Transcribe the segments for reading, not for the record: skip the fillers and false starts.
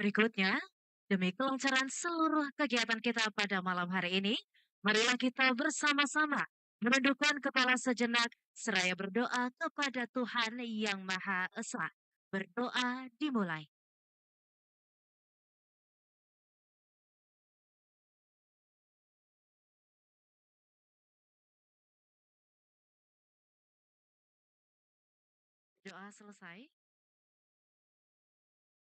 Berikutnya, demi kelancaran seluruh kegiatan kita pada malam hari ini, marilah kita bersama-sama menundukkan kepala sejenak seraya berdoa kepada Tuhan Yang Maha Esa. Berdoa dimulai. Doa selesai.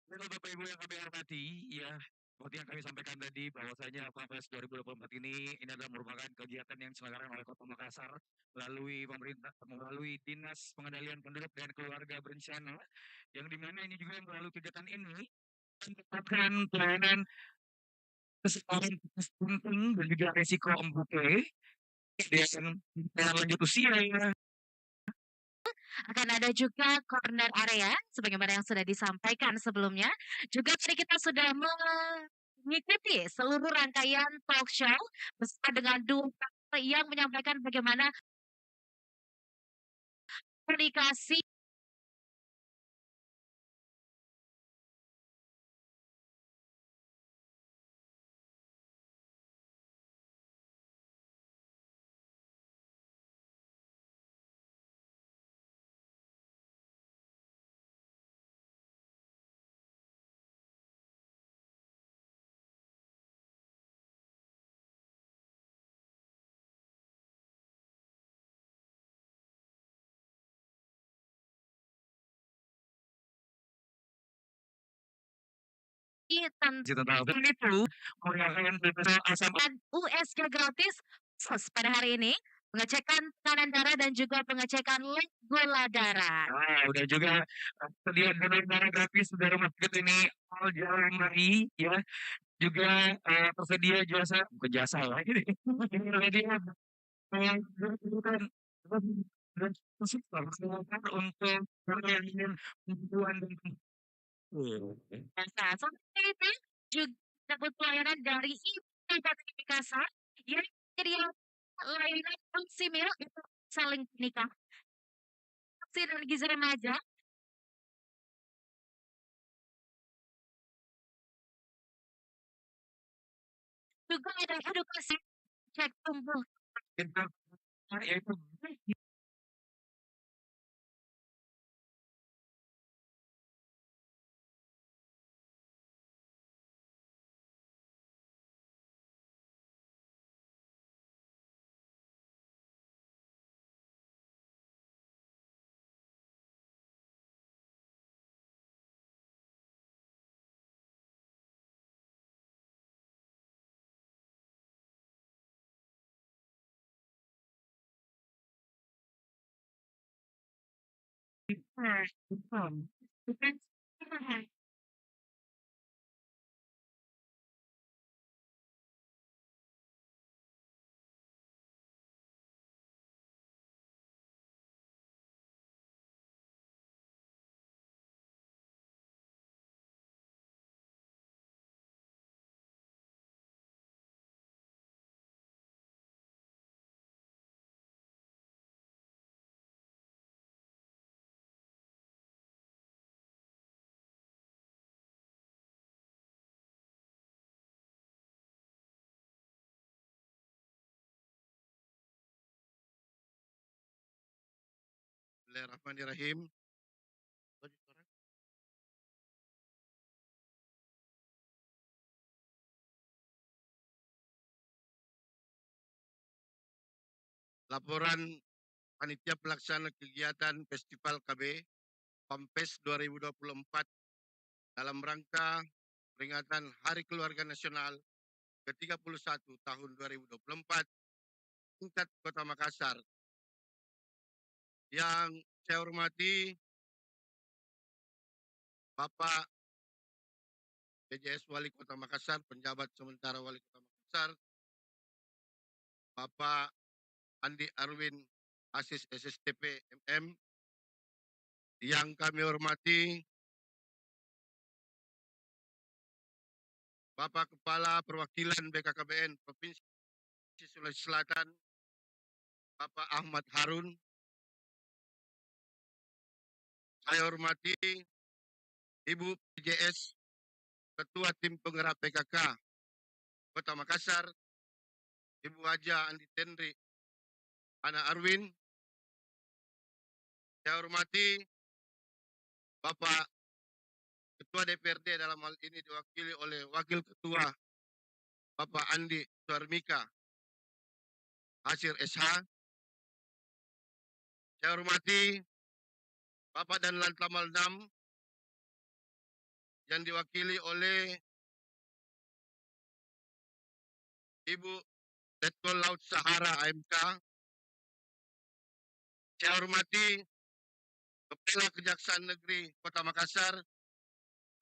Baiklah Bapak Ibu yang kami hormati, ya, seperti yang kami sampaikan tadi bahwasanya Papres 2024 ini adalah merupakan kegiatan yang diselenggarakan oleh Kota Makassar melalui Dinas Pengendalian Penduduk dan Keluarga Berencana, yang dimana ini juga melalui kegiatan ini mendapatkan pelayanan kesetaraan penting dan juga resiko embuke dan lanjut usia. Akan ada juga corner area, sebagaimana yang sudah disampaikan sebelumnya. Juga tadi kita sudah mengikuti seluruh rangkaian talk show bersama dengan dua yang menyampaikan bagaimana komunikasi tentang itu menggunakan USG gratis pada hari ini, pengecekan tekanan darah dan juga pengecekan gula darah. Udah juga sedia donor darah gratis dari rumah sakit ini Al Jalmari, ya, juga tersedia jasa, bukan jasa lah ini, tersedia bukan untuk pelayanan bantuan dan Nah, seperti itu juga dapat pelayanan dari Ibu Makassar yang jadi layanan konsimil itu saling nikah. Dari gizi remaja juga ada edukasi cek tumbuh. yaitu Bismillahirrahmanirrahim. Laporan Panitia Pelaksana Kegiatan Festival KB PAMPES 2024 dalam rangka peringatan Hari Keluarga Nasional ke-31 tahun 2024 tingkat Kota Makassar. Yang saya hormati Bapak PJS Wali Kota Makassar, penjabat sementara Wali Kota Makassar, Bapak Andi Arwin Asis SSTP MM, yang kami hormati Bapak Kepala Perwakilan BKKBN Provinsi Sulawesi Selatan, Bapak Ahmad Harun. Saya hormati Ibu PJS Ketua Tim Penggerak PKK Kota Makassar, Ibu Haja Andi Tenri, Ana Arwin. Saya hormati Bapak Ketua DPRD dalam hal ini diwakili oleh Wakil Ketua Bapak Andi Suarmika Hasir SH. Saya hormati Bapak dan Lantamal 6 yang diwakili oleh Ibu Letkol Laut Sahara AMK. Saya hormati Kepala Kejaksaan Negeri Kota Makassar,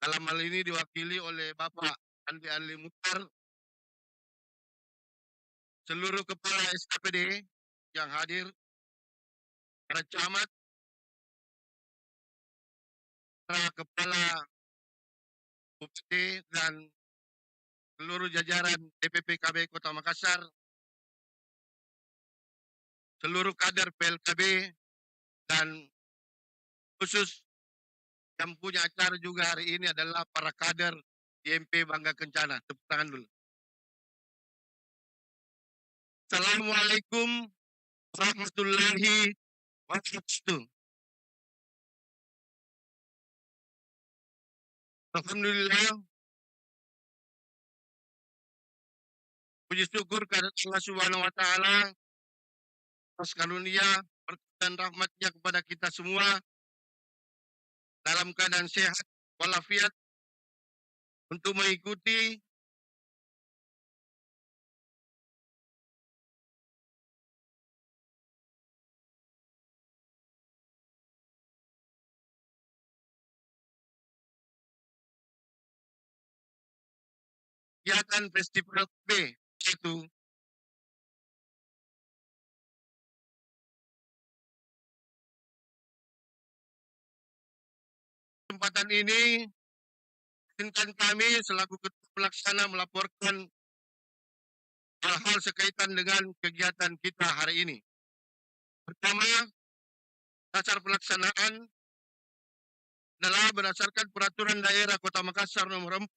dalam hal ini diwakili oleh Bapak Andi Ali Mukhtar, seluruh kepala SKPD yang hadir, para camat, para kepala bupati dan seluruh jajaran DPP KB Kota Makassar, seluruh kader PLKB, dan khusus yang punya acara juga hari ini adalah para kader IMP Bangga Kencana. Tepuk tangan dulu. Assalamualaikum warahmatullahi wabarakatuh. Alhamdulillah, puji syukur kepada Allah Subhanahu wa taala atas karunia berkat dan rahmatnya kepada kita semua dalam keadaan sehat walafiat untuk mengikuti kegiatan Festival B, yaitu kesempatan ini izinkan kami selaku ketua pelaksana melaporkan hal-hal sekaitan dengan kegiatan kita hari ini. Pertama, dasar pelaksanaan adalah berdasarkan Peraturan Daerah Kota Makassar nomor 4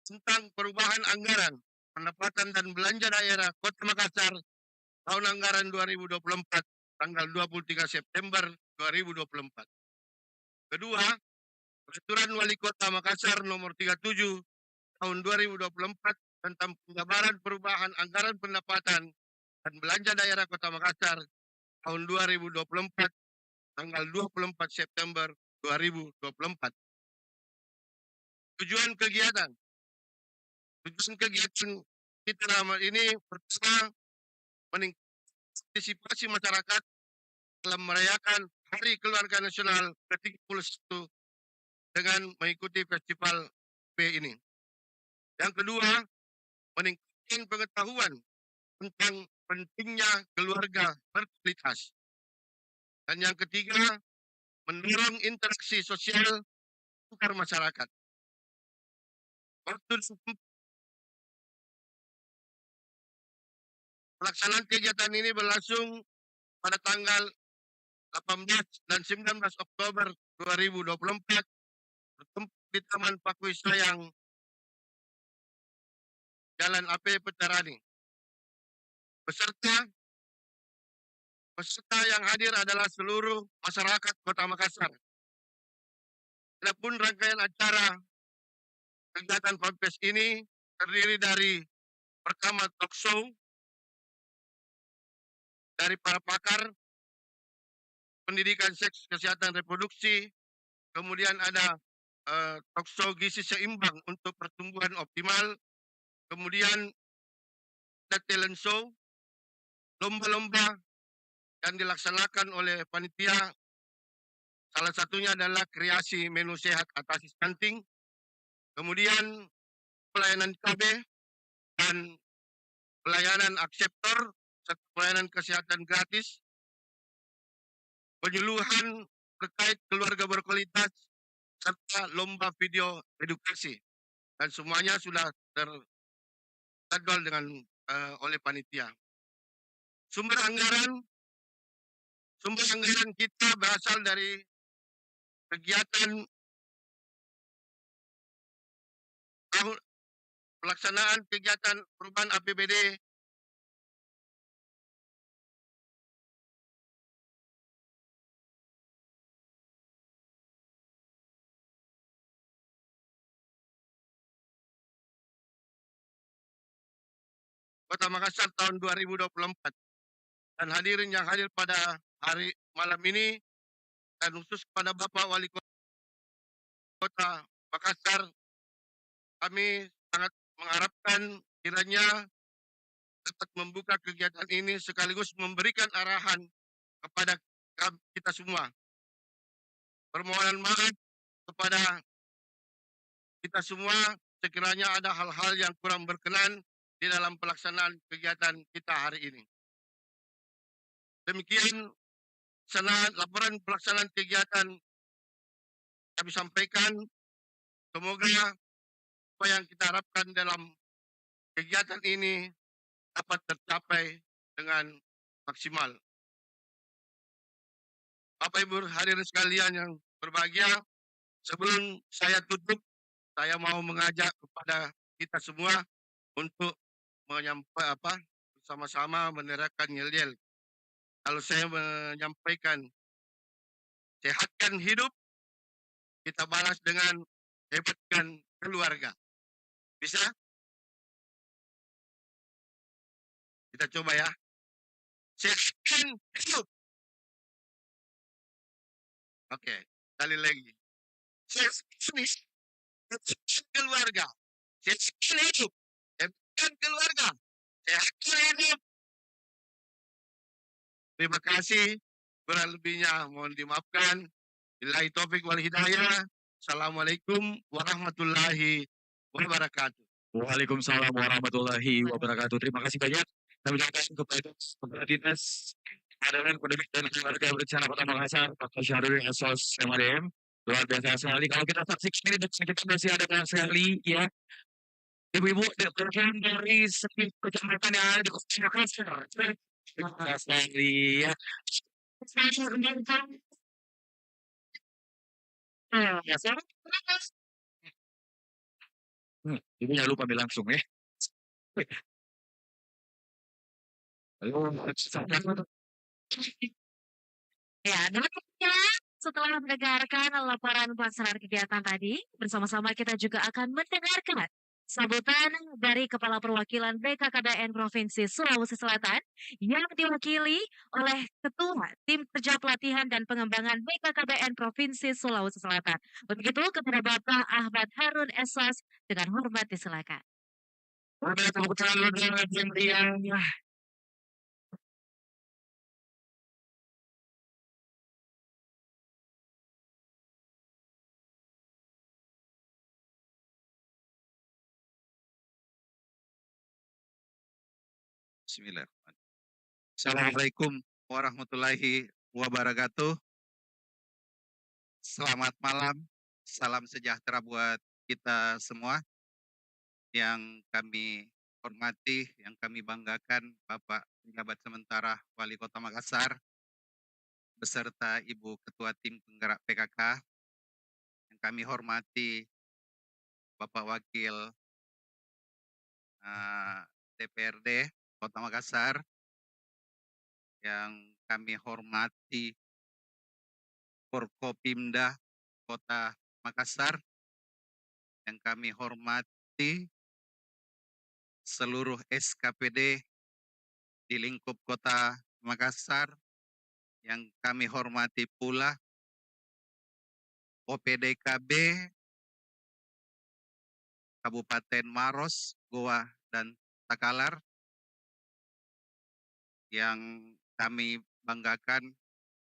tentang perubahan anggaran pendapatan dan belanja daerah Kota Makassar tahun anggaran 2024 tanggal 23 September 2024. Kedua, Peraturan Wali Kota Makassar nomor 37 tahun 2024 tentang penjabaran perubahan anggaran pendapatan dan belanja daerah Kota Makassar tahun 2024 tanggal 24 September 2024. Tujuan kegiatan kita dalam hal ini pertama, mengantisipasi masyarakat dalam merayakan Hari Keluarga Nasional ke-31 dengan mengikuti festival B ini. Yang kedua, meningkatkan pengetahuan tentang pentingnya keluarga berkualitas. Dan yang ketiga, mendorong interaksi sosial antar masyarakat. Waktu pelaksanaan kegiatan ini berlangsung pada tanggal 18 dan 19 Oktober 2024 bertempat di Taman Pakui Sayang, Jalan AP Petarani. Peserta yang hadir adalah seluruh masyarakat Kota Makassar. Adapun rangkaian acara kegiatan Konfes ini terdiri dari pertama talk show dari para pakar pendidikan seks kesehatan reproduksi, kemudian ada talk show gizi seimbang untuk pertumbuhan optimal, kemudian ada talent show, lomba-lomba yang dilaksanakan oleh panitia, salah satunya adalah kreasi menu sehat atasi stunting, kemudian pelayanan KB dan pelayanan akseptor serta pelayanan kesehatan gratis, penyuluhan terkait keluarga berkualitas, serta lomba video edukasi. Dan semuanya sudah terjadwal dengan oleh panitia. Sumber anggaran kita berasal dari kegiatan tahun pelaksanaan kegiatan perubahan APBD Kota Makassar tahun 2024 dan hadirin yang hadir pada hari malam ini dan khusus kepada Bapak Wali Kota Makassar, kami sangat mengharapkan kiranya dapat membuka kegiatan ini sekaligus memberikan arahan kepada kita semua. Permohonan maaf kepada kita semua sekiranya ada hal-hal yang kurang berkenan di dalam pelaksanaan kegiatan kita hari ini. Demikian laporan pelaksanaan kegiatan kami sampaikan. Semoga apa yang kita harapkan dalam kegiatan ini dapat tercapai dengan maksimal. Bapak Ibu hadirin sekalian yang berbahagia, sebelum saya tutup, saya mau mengajak kepada kita semua untuk bersama-sama meneriakkan yel-yel. Kalau saya menyampaikan sehatkan hidup, kita balas dengan hebatkan keluarga. Bisa? Kita coba ya. Sehatkan hidup. Oke, sekali lagi. Sehatkan keluarga. Sehatkan hidup. Sehatkan keluarga. Sehatkan hidup. Terima kasih. Kurang lebihnya mohon dimaafkan. Billahi taufik wal hidayah. Assalamualaikum warahmatullahi wabarakatuh. Waalaikumsalam warahmatullahi wabarakatuh. Terima kasih banyak. Kami ucapkan kepada Dinas Pendidikan Pendidik dan Keluarga Berencana Kota Makassar, Pak Syahrul Esos MADM. Luar biasa sekali. Kalau kita saksikan ini, kita masih ada banyak sekali ya. Ibu-ibu dari setiap kecamatan yang ada di Kota Makassar. Terima kasih sekali ya. Ibu jangan lupa ambil langsung ya. Ya, demikian setelah mendengarkan laporan pelaksanaan kegiatan tadi, bersama-sama kita juga akan mendengarkan sambutan dari Kepala Perwakilan BKKBN Provinsi Sulawesi Selatan yang diwakili oleh Ketua Tim Kerja Pelatihan dan Pengembangan BKKBN Provinsi Sulawesi Selatan. Begitu kepada Bapak Ahmad Harun Esas, dengan hormat disilakan. Bismillahirrahmanirrahim. Assalamualaikum warahmatullahi wabarakatuh. Selamat malam, salam sejahtera buat kita semua. Yang kami hormati, yang kami banggakan Bapak Penjabat Sementara Wali Kota Makassar, beserta Ibu Ketua Tim Penggerak PKK. Yang kami hormati Bapak Wakil DPRD Kota Makassar, yang kami hormati Forkopimda Kota Makassar, yang kami hormati seluruh SKPD di lingkup Kota Makassar, yang kami hormati pula OPDKB Kabupaten Maros, Goa, dan Takalar, yang kami banggakan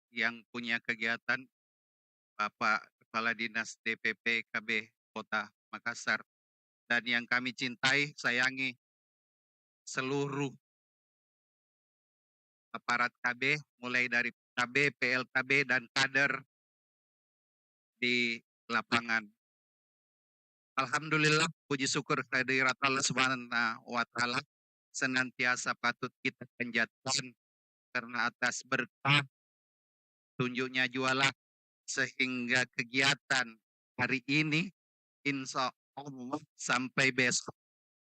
yang punya kegiatan Bapak Kepala Dinas DPP KB Kota Makassar, dan yang kami cintai, sayangi seluruh aparat KB, mulai dari KB, PLKB, dan kader di lapangan. Alhamdulillah, puji syukur kehadirat Allah Subhanahu wa Ta'ala senantiasa patut kita panjatkan karena atas berkah tunjuknya jualan sehingga kegiatan hari ini insya sampai besok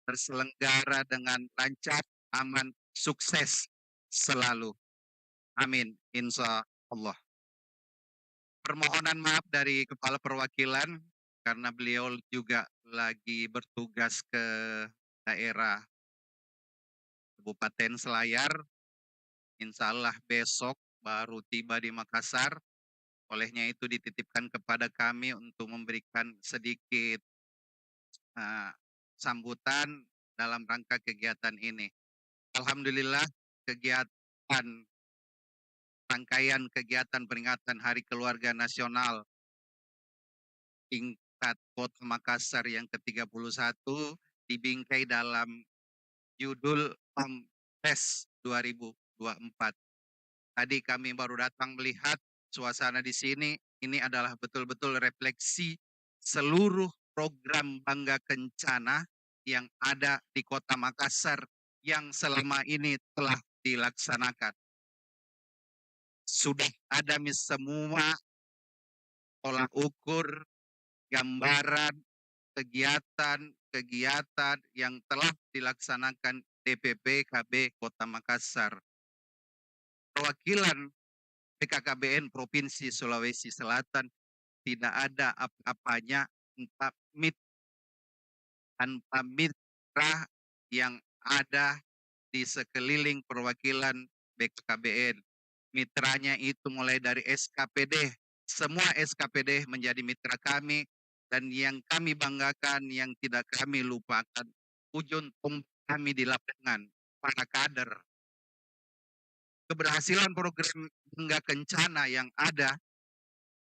terselenggara dengan lancar, aman, sukses selalu. Amin. Insya Allah. Permohonan maaf dari Kepala Perwakilan karena beliau juga lagi bertugas ke daerah Kabupaten Selayar. Insya Allah besok baru tiba di Makassar. Olehnya itu dititipkan kepada kami untuk memberikan sedikit sambutan dalam rangka kegiatan ini. Alhamdulillah kegiatan rangkaian kegiatan peringatan Hari Keluarga Nasional tingkat Kota Makassar yang ke-31 dibingkai dalam judul PAMPRES 2024. Tadi kami baru datang melihat suasana di sini. Ini adalah betul-betul refleksi seluruh program Bangga Kencana yang ada di Kota Makassar yang selama ini telah dilaksanakan. Sudah ada semua tolak ukur, gambaran, kegiatan yang telah dilaksanakan DPP KB Kota Makassar. Perwakilan BKKBN Provinsi Sulawesi Selatan tidak ada apa-apanya tanpa mitra yang ada di sekeliling perwakilan BKKBN. Mitranya itu mulai dari SKPD, semua SKPD menjadi mitra kami, dan yang kami banggakan, yang tidak kami lupakan, ujung tombak kami di lapangan, para kader. Keberhasilan program Bangga Kencana yang ada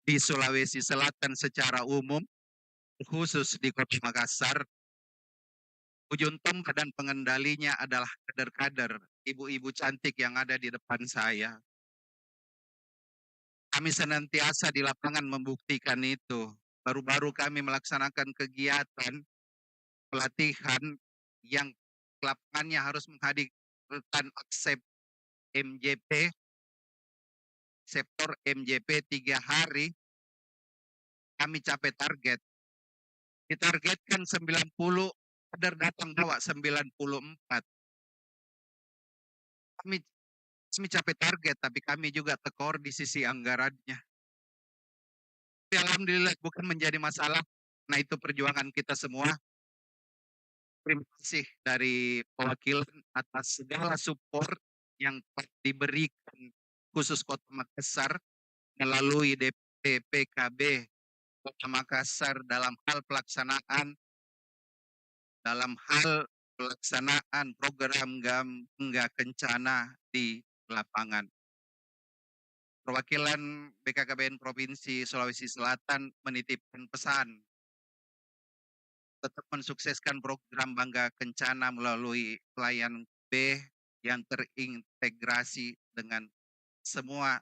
di Sulawesi Selatan secara umum, khusus di Kota Makassar, ujung tombak dan pengendalinya adalah kader-kader, ibu-ibu cantik yang ada di depan saya. Kami senantiasa di lapangan membuktikan itu. Baru-baru kami melaksanakan kegiatan pelatihan yang lapangannya harus menghadirkan aksep MJP, sektor MJP 3 hari, kami capai target. Ditargetkan 90, kader datang bawa 94. Kami capai target, tapi kami juga tekor di sisi anggarannya. Tapi alhamdulillah bukan menjadi masalah. Nah itu perjuangan kita semua. Terima kasih dari perwakilan atas segala support yang diberikan khusus Kota Makassar melalui DPPKB Kota Makassar dalam hal pelaksanaan program Bangga Kencana di lapangan. Perwakilan BKKBN Provinsi Sulawesi Selatan menitipkan pesan tetap mensukseskan program Bangga Kencana melalui pelayanan B yang terintegrasi dengan semua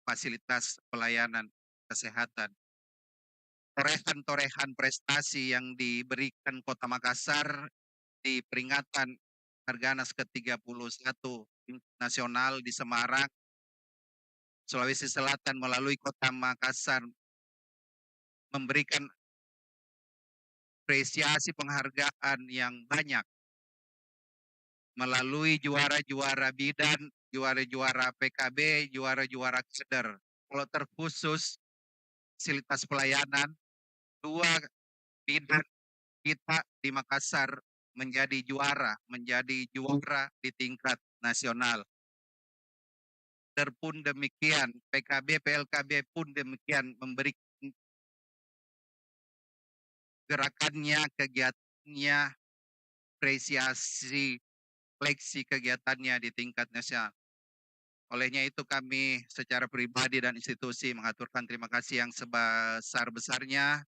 fasilitas pelayanan kesehatan. Torehan-torehan prestasi yang diberikan Kota Makassar di peringatan Harganas ke-31 nasional di Semarang, Sulawesi Selatan melalui Kota Makassar memberikan apresiasi penghargaan yang banyak melalui juara-juara bidan, juara-juara PKB, juara-juara kader. Kalau terkhusus fasilitas pelayanan, 2 bidan kita di Makassar menjadi juara di tingkat nasional. Pun demikian, PKB, PLKB pun demikian memberikan gerakannya, kegiatannya, apresiasi, seleksi kegiatannya di tingkat nasional. Olehnya itu kami secara pribadi dan institusi mengaturkan terima kasih yang sebesar-besarnya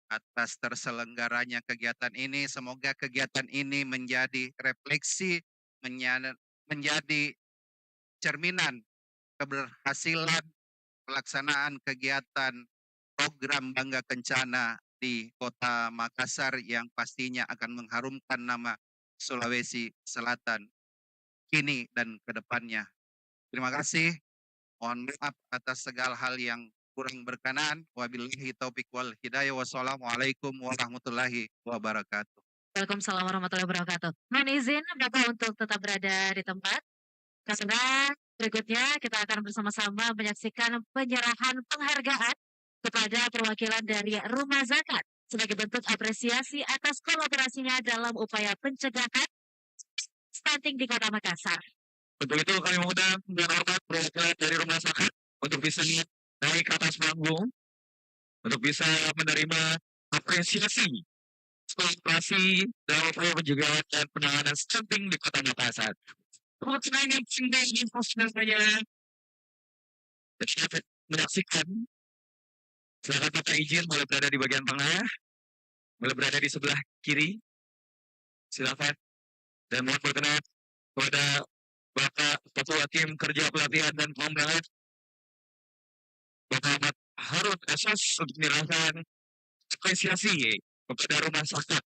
atas terselenggaranya kegiatan ini. Semoga kegiatan ini menjadi refleksi, menjadi cerminan keberhasilan pelaksanaan kegiatan program Bangga Kencana di Kota Makassar yang pastinya akan mengharumkan nama Sulawesi Selatan kini dan ke depannya. Terima kasih. Mohon maaf atas segala hal yang kurang berkenan. Wabillahi taufik wal hidayah. Wassalamualaikum warahmatullahi wabarakatuh. Waalaikumsalam warahmatullahi wabarakatuh. Mohon izin Bapak untuk tetap berada di tempat. Karena berikutnya kita akan bersama-sama menyaksikan penyerahan penghargaan kepada perwakilan dari Rumah Zakat sebagai bentuk apresiasi atas kolaborasinya dalam upaya pencegahan stunting di Kota Makassar. Untuk itu kami mengundang dengan hormat perwakilan dari Rumah Zakat untuk bisa naik ke atas panggung untuk bisa menerima apresiasi kolaborasi dalam upaya pencegahan dan penanganan stunting di Kota Makassar. Kemudian yang tinggal di posnya saya dapat menyaksikan. Silakan Bapak izin boleh berada di bagian tengah, boleh berada di sebelah kiri. Silakan dan mohon berkenan kepada Bapak Ketua Tim Kerja Pelatihan dan Pengembangan Bapak Ahmad Harun Esos untuk menyerahkan apresiasi kepada Rumah Zakat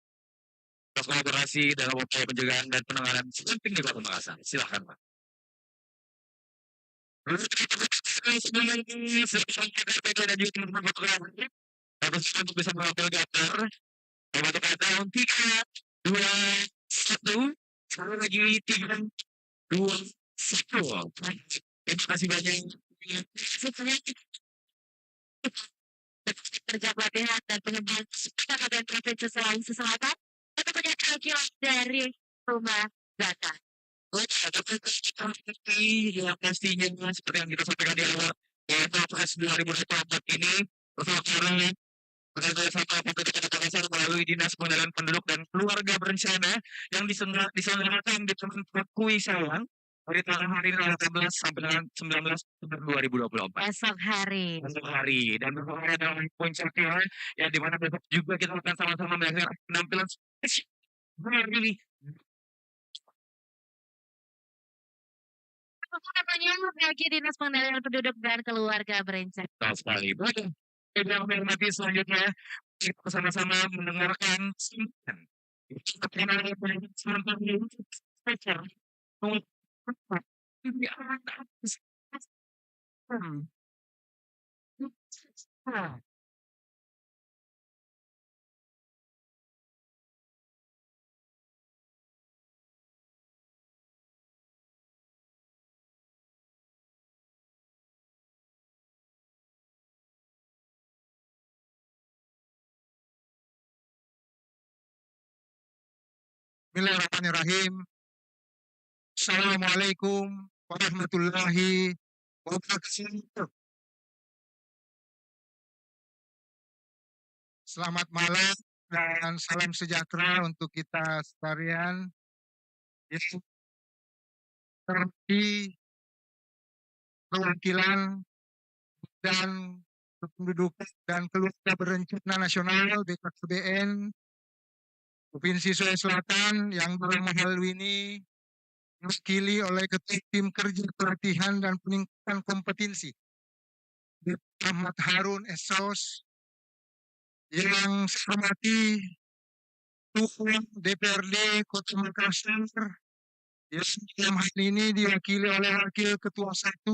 atas kolaborasi dalam upaya pencegahan dan penanganan stunting di Kota Makassar. Silakan Pak. Untuk bisa mengambil gambar untuk tahun 3, 2, 1. Sekali lagi 3, 2, 1. Terima kasih banyak. Kerja pelatihan dan pengembangan Kabupaten Provinsi Sulawesi Selatan untuk perwakilan dari Rumah Zakat. Yang pastinya seperti yang kita sampaikan di awal, yaitu Pilpres 2024 ini bersama melalui Dinas Pengendalian Penduduk dan Keluarga Berencana yang diselenggarakan di tempat Kui Salang dari tanggal hari 18 sampai dengan 19 September 2024. Esok hari. Dan bersama dalam puncaknya yang dimana besok juga kita akan sama-sama melihat penampilan spesial ini. Katanya bagi Dinas Pengendalian Penduduk dan Keluarga Berencana. Betul sekali. Baik, yang menghormati selanjutnya kita bersama-sama mendengarkan singkat. Spesial. Bismillahirrahmanirrahim. Assalamualaikum warahmatullahi wabarakatuh. Selamat malam dan salam sejahtera untuk kita sekalian. Yang terhormati perwakilan dan Kependudukan dan Keluarga Berencana Nasional BKKBN Provinsi Sulawesi Selatan yang dalam hal ini diwakili oleh Ketua Tim Kerja Pelatihan dan Peningkatan Kompetensi Bapak Ahmad Harun Esos, yang saya hormati Ketua DPRD Kota Makassar yang dalam hal ini diwakili oleh Wakil Ketua 1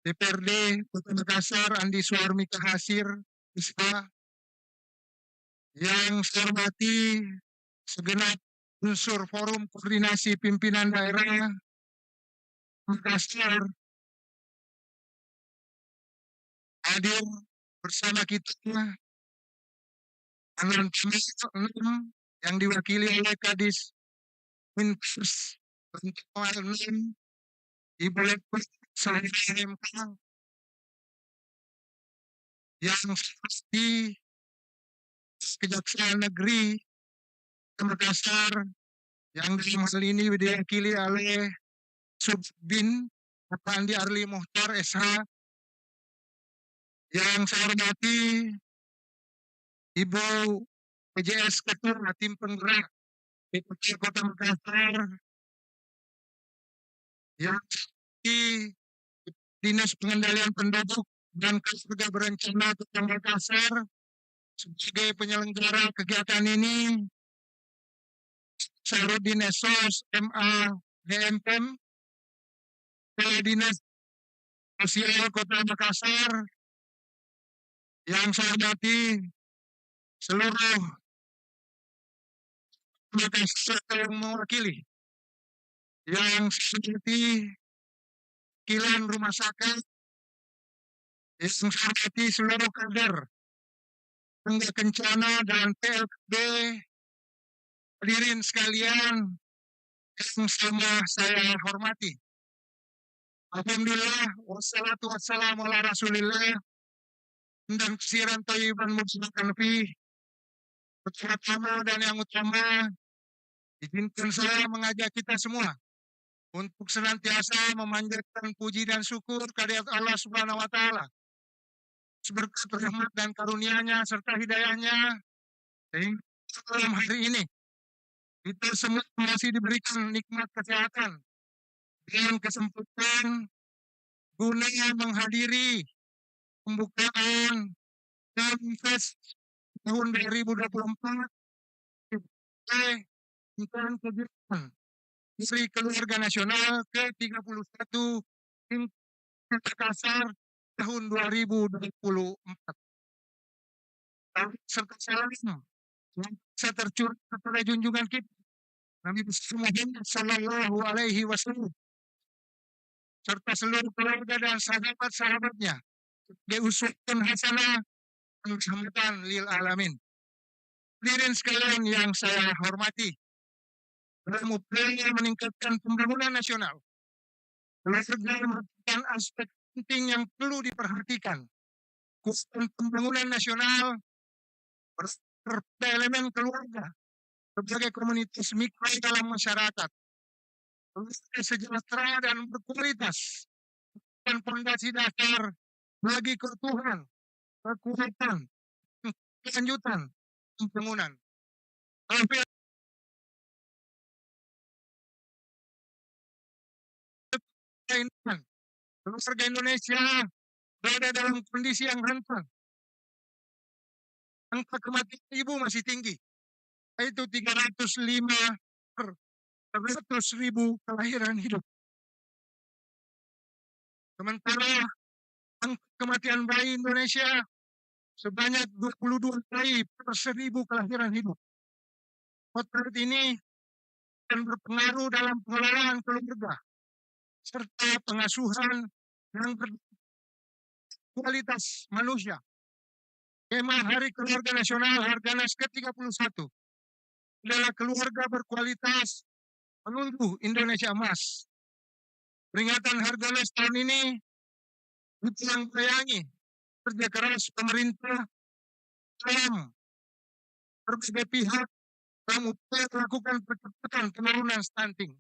DPRD Kota Makassar Andi Suarmika Hasir SH, yang saya hormati segenap unsur Forum Koordinasi Pimpinan Daerah Makassar hadir bersama kita dalam yang diwakili oleh Kadis Minfus Bantuan 6 Ibu Lepus MK, yang pasti Kejaksaan Negeri Makassar yang dalam hal ini diwakili oleh Subbin Bapak Andi Arli Muhtar SH, yang saya hormati Ibu PJS Ketua Tim Penggerak DPC Kota Makassar, yang di Dinas Pengendalian Penduduk dan Keluarga Berencana Kota Makassar sebagai penyelenggara kegiatan ini, Sarudin Esos MA DMPM, Kepala Dinas Sosial Kota Makassar, Yang saya hormati seluruh peserta yang mewakili, yang seperti wakilan rumah sakit, yang saya hormati seluruh kader, Tangga Kencana dan PLKB, hadirin sekalian yang sama saya hormati. Alhamdulillah, wassalatu wassalamu ala rasulillah, dan kesiran thayyiban mubarakan fi. Pertama dan yang utama, izinkan saya mengajak kita semua untuk senantiasa memanjatkan puji dan syukur kehadirat Allah Subhanahu wa taala. Berkat rahmat dan karunia-Nya serta hidayahnya, sehingga dalam hari ini kita semua masih diberikan nikmat kesehatan dan kesempatan guna menghadiri pembukaan Fest tahun 2024 tentang kegiatan Hari Keluarga Nasional ke-31 Makassar tahun 2024. Serta salam saya tercurah kepada junjungan kita Nabi Muhammad Sallallahu Alaihi Wasallam serta seluruh keluarga dan sahabat-sahabatnya diusutkan hasanah dan rahmatan lil alamin. Hadirin sekalian yang saya hormati, dalam upaya meningkatkan pembangunan nasional, keluarga merupakan aspek penting yang perlu diperhatikan. Khususnya pembangunan nasional pada elemen keluarga sebagai komunitas mikro dalam masyarakat, sejahtera dan berkualitas, dan fondasi dasar bagi keutuhan, kekuatan, kelanjutan pembangunan. Keluarga Indonesia berada dalam kondisi yang rentan. Angka kematian ibu masih tinggi, yaitu 305 per 100.000 kelahiran hidup. Sementara angka kematian bayi Indonesia sebanyak 22 bayi per 1.000 kelahiran hidup. Potret ini akan berpengaruh dalam pengelolaan keluarga serta pengasuhan yang berkualitas manusia. Tema Hari Keluarga Nasional Harganas ke-31 adalah keluarga berkualitas menuju Indonesia Emas. Peringatan Harganas tahun ini yang bayangi kerja keras pemerintah dalam berbagai pihak dalam upaya melakukan percepatan penurunan stunting.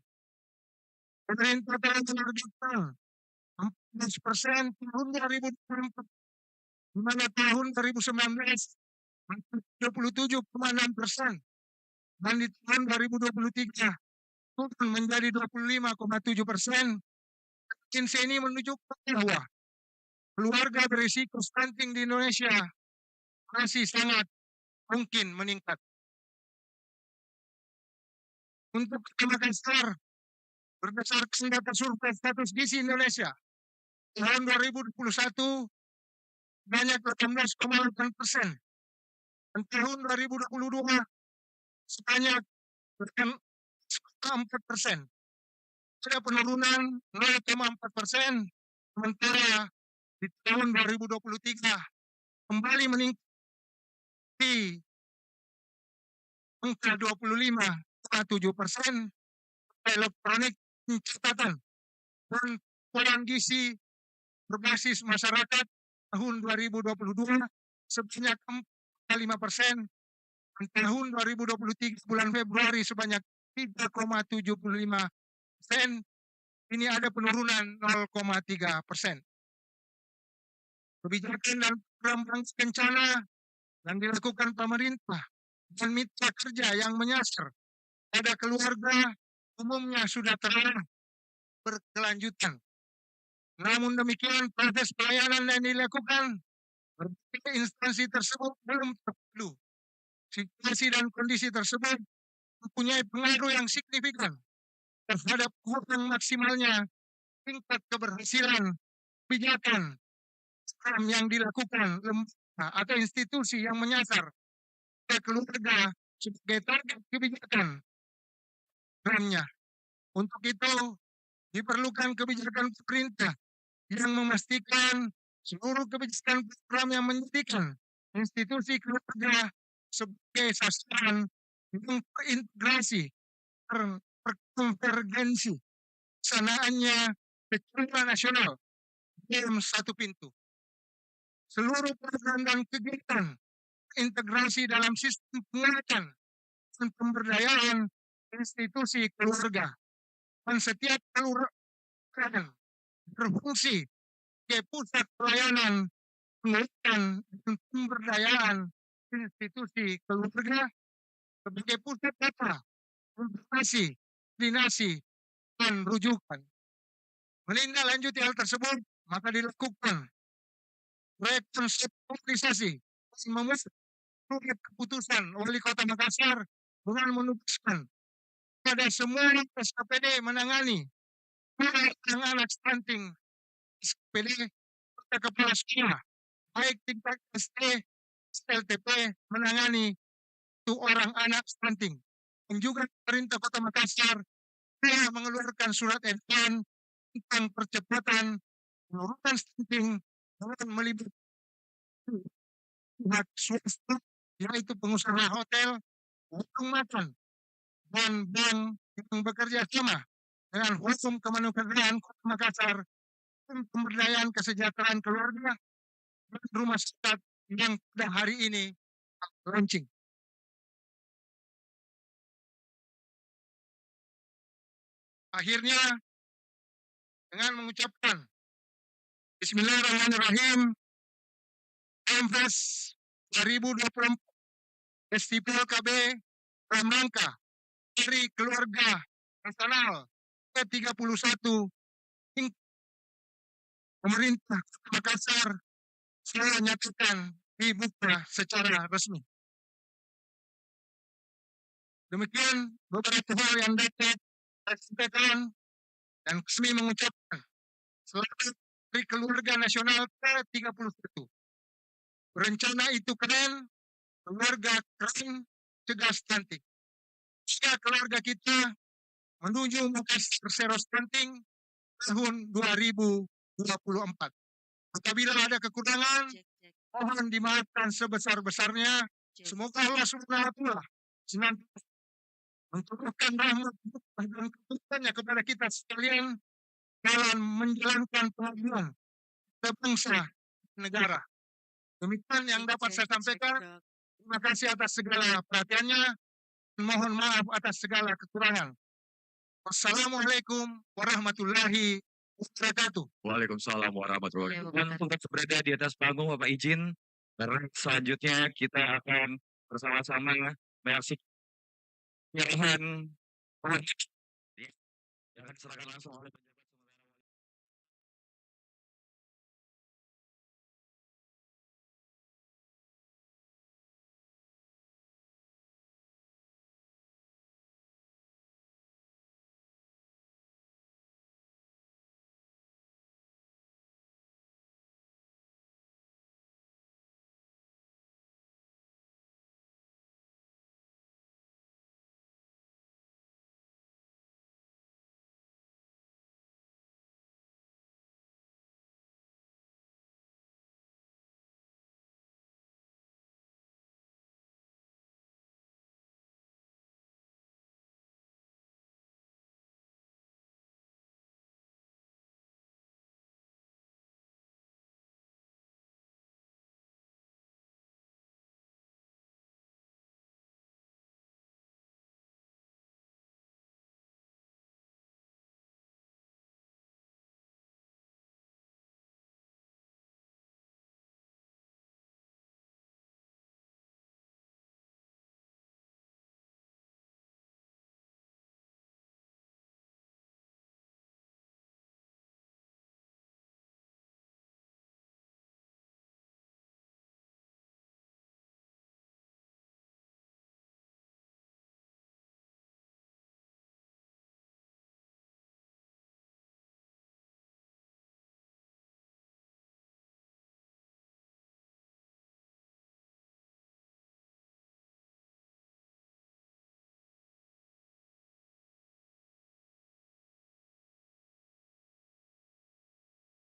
Pemerintah telah menargetkan 14% tahun 2024, di mana tahun 2019 27,6%, dan di tahun 2023 turun menjadi 25,7%. McKinsey ini menunjukkan bahwa keluarga berisiko stunting di Indonesia masih sangat mungkin meningkat. Untuk Makassar, berdasarkan data survei status gizi Indonesia tahun 2021 banyak 18,8%, dan tahun 2022 sebanyak 4%. Ada penurunan 0,4%, sementara di tahun 2023 kembali meningkat angka 25,7%. Elektronik pencatatan dan pola gizi berbasis masyarakat tahun 2022 sebanyak 4,5%, dan tahun 2023 bulan Februari sebanyak 3,75%. Ini ada penurunan 0,3%. Kebijakan dan program bangsa kencana yang dilakukan pemerintah dan mitra kerja yang menyasar pada keluarga umumnya sudah telah berkelanjutan. Namun demikian, proses pelayanan yang dilakukan berbagai instansi tersebut belum terpadu. Situasi dan kondisi tersebut mempunyai pengaruh yang signifikan terhadap kurang maksimalnya tingkat keberhasilan kebijakan yang dilakukan atau institusi yang menyasar keluarga sebagai target kebijakan programnya. Untuk itu diperlukan kebijakan pemerintah yang memastikan seluruh kebijakan program yang menjadikan institusi keluarga sebagai sasaran yang terintegrasi, terkonvergensi, pesanaannya secara nasional dalam satu pintu. Seluruh program dan kegiatan integrasi dalam sistem penguatan dan pemberdayaan institusi keluarga, dan setiap kelurahan berfungsi sebagai pusat pelayanan penguatan dan pemberdayaan institusi keluarga, sebagai pusat data, informasi, koordinasi, dan rujukan. Menindaklanjuti hal tersebut, maka dilakukan proyek konseptualisasi dan memuat surat keputusan Wali Kota Makassar dengan menugaskan pada semua SKPD menangani anak stunting, SKPD kepala sekolah, baik tingkat SD, LTP menangani itu orang anak stunting. Dan juga pemerintah Kota Makassar telah mengeluarkan surat edaran tentang percepatan penurunan stunting dengan melibatkan pihak swasta, yaitu pengusaha hotel, warung makan, dan bank yang bekerja sama dengan Forum Kemanusiaan Kota Makassar dan pemberdayaan kesejahteraan keluarga dan rumah sakit yang pada hari ini launching. Akhirnya, dengan mengucapkan Bismillahirrahmanirrahim, Kemfes 2024 Festival KB dalam rangka Hari Keluarga Nasional ke-31 pemerintah Makassar saya nyatakan dibuka secara resmi. Demikian beberapa hal yang dapat saya sampaikan, dan kami mengucapkan selamat Hari Keluarga Nasional ke-31. Rencana itu keren, keluarga keren, cegah stunting. Jika keluarga kita menuju Makassar Zero Stunting tahun 2024. Apabila ada kekurangan, mohon dimaafkan sebesar-besarnya. Semoga Allah Subhanahu wa Ta'ala senantiasa menurunkan rahmat dan keberkahannya kepada kita sekalian dalam menjalankan pengabdian kepada bangsa negara. Demikian yang dapat saya sampaikan. Terima kasih atas segala perhatiannya. Mohon maaf atas segala kekurangan. Wassalamualaikum warahmatullahi wabarakatuh. Waalaikumsalam warahmatullahi Ya, wabarakatuh. Untuk berada di atas panggung, Bapak izin, karena selanjutnya kita akan bersama-sama menyaksikan penyerahan yang akan diserahkan langsung oleh